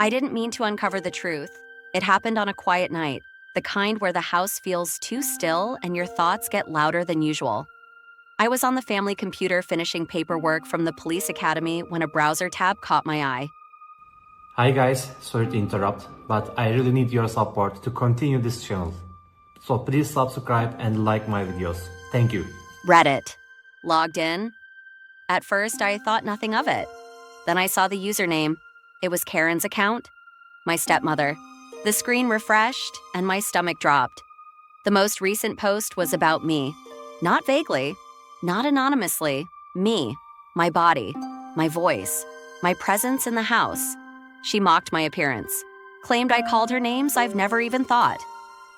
I didn't mean to uncover the truth. It happened on a quiet night, the kind where the house feels too still and your thoughts get louder than usual. I was on the family computer finishing paperwork from the police academy when a browser tab caught my eye. Hi guys, sorry to interrupt, but I really need your support to continue this channel. So please subscribe and like my videos. Thank you. Reddit. Logged in. At first, I thought nothing of it. Then I saw the username. It was Karen's account. My stepmother. The screen refreshed, and my stomach dropped. The most recent post was about me. Not vaguely, not anonymously. Me, my body, my voice, my presence in the house. She mocked my appearance, claimed I called her names I've never even thought.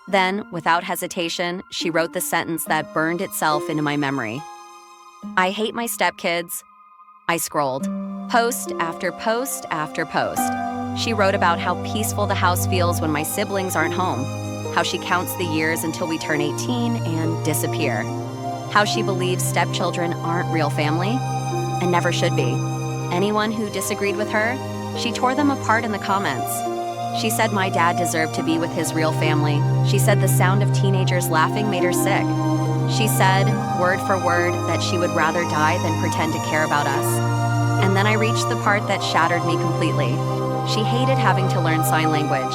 Then, without hesitation, she wrote the sentence that burned itself into my memory. I hate my stepkids. I scrolled. Post after post after post. She wrote about how peaceful the house feels when my siblings aren't home, how she counts the years until we turn 18 and disappear, how she believes stepchildren aren't real family and never should be. Anyone who disagreed with her, she tore them apart in the comments. She said my dad deserved to be with his real family. She said the sound of teenagers laughing made her sick. She said, word for word, that she would rather die than pretend to care about us. And then I reached the part that shattered me completely. She hated having to learn sign language.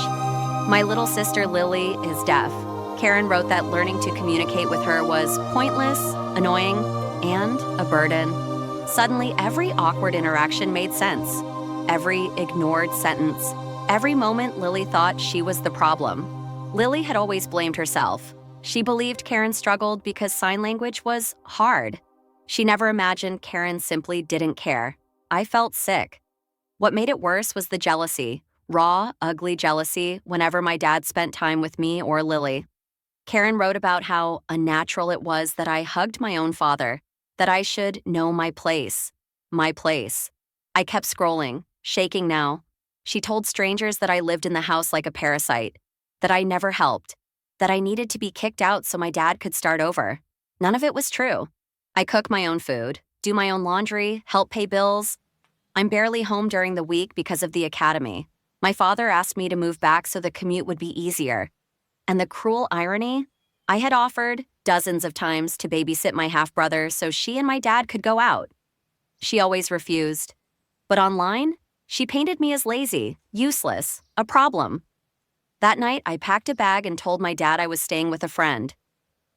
My little sister Lily is deaf. Karen wrote that learning to communicate with her was pointless, annoying, and a burden. Suddenly, every awkward interaction made sense. Every ignored sentence. Every moment Lily thought she was the problem. Lily had always blamed herself. She believed Karen struggled because sign language was hard. She never imagined Karen simply didn't care. I felt sick. What made it worse was the jealousy, raw, ugly jealousy whenever my dad spent time with me or Lily. Karen wrote about how unnatural it was that I hugged my own father, that I should know my place. My place. I kept scrolling, shaking now. She told strangers that I lived in the house like a parasite, that I never helped, that I needed to be kicked out so my dad could start over. None of it was true. I cook my own food, do my own laundry, help pay bills. I'm barely home during the week because of the academy. My father asked me to move back so the commute would be easier. And the cruel irony? I had offered, dozens of times, to babysit my half-brother so she and my dad could go out. She always refused. But online, she painted me as lazy, useless, a problem. That night, I packed a bag and told my dad I was staying with a friend.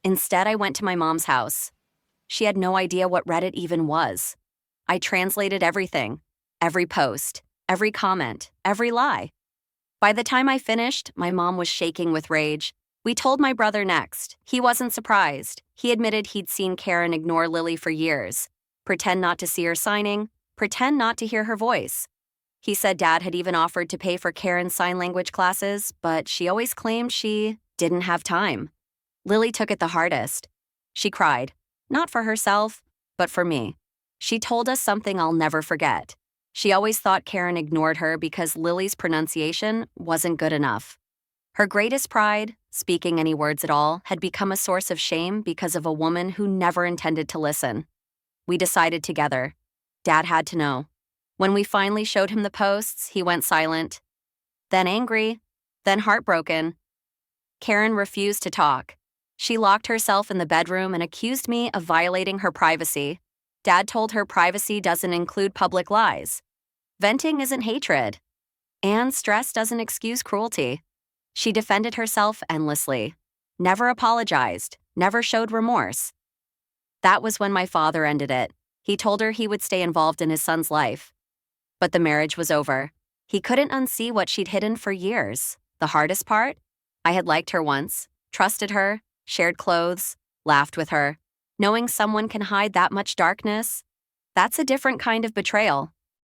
Instead, I went to my mom's house. She had no idea what Reddit even was. I translated everything, every post, every comment, every lie. By the time I finished, my mom was shaking with rage. We told my brother next. He wasn't surprised. He admitted he'd seen Karen ignore Lily for years, pretend not to see her signing, pretend not to hear her voice. He said Dad had even offered to pay for Karen's sign language classes, but she always claimed she didn't have time. Lily took it the hardest. She cried, not for herself, but for me. She told us something I'll never forget. She always thought Karen ignored her because Lily's pronunciation wasn't good enough. Her greatest pride, speaking any words at all, had become a source of shame because of a woman who never intended to listen. We decided together. Dad had to know. When we finally showed him the posts, he went silent. Then angry, then heartbroken. Karen refused to talk. She locked herself in the bedroom and accused me of violating her privacy. Dad told her privacy doesn't include public lies. Venting isn't hatred. And stress doesn't excuse cruelty. She defended herself endlessly. Never apologized. Never showed remorse. That was when my father ended it. He told her he would stay involved in his son's life. But the marriage was over. He couldn't unsee what she'd hidden for years. The hardest part? I had liked her once, trusted her, shared clothes, laughed with her. Knowing someone can hide that much darkness, that's a different kind of betrayal.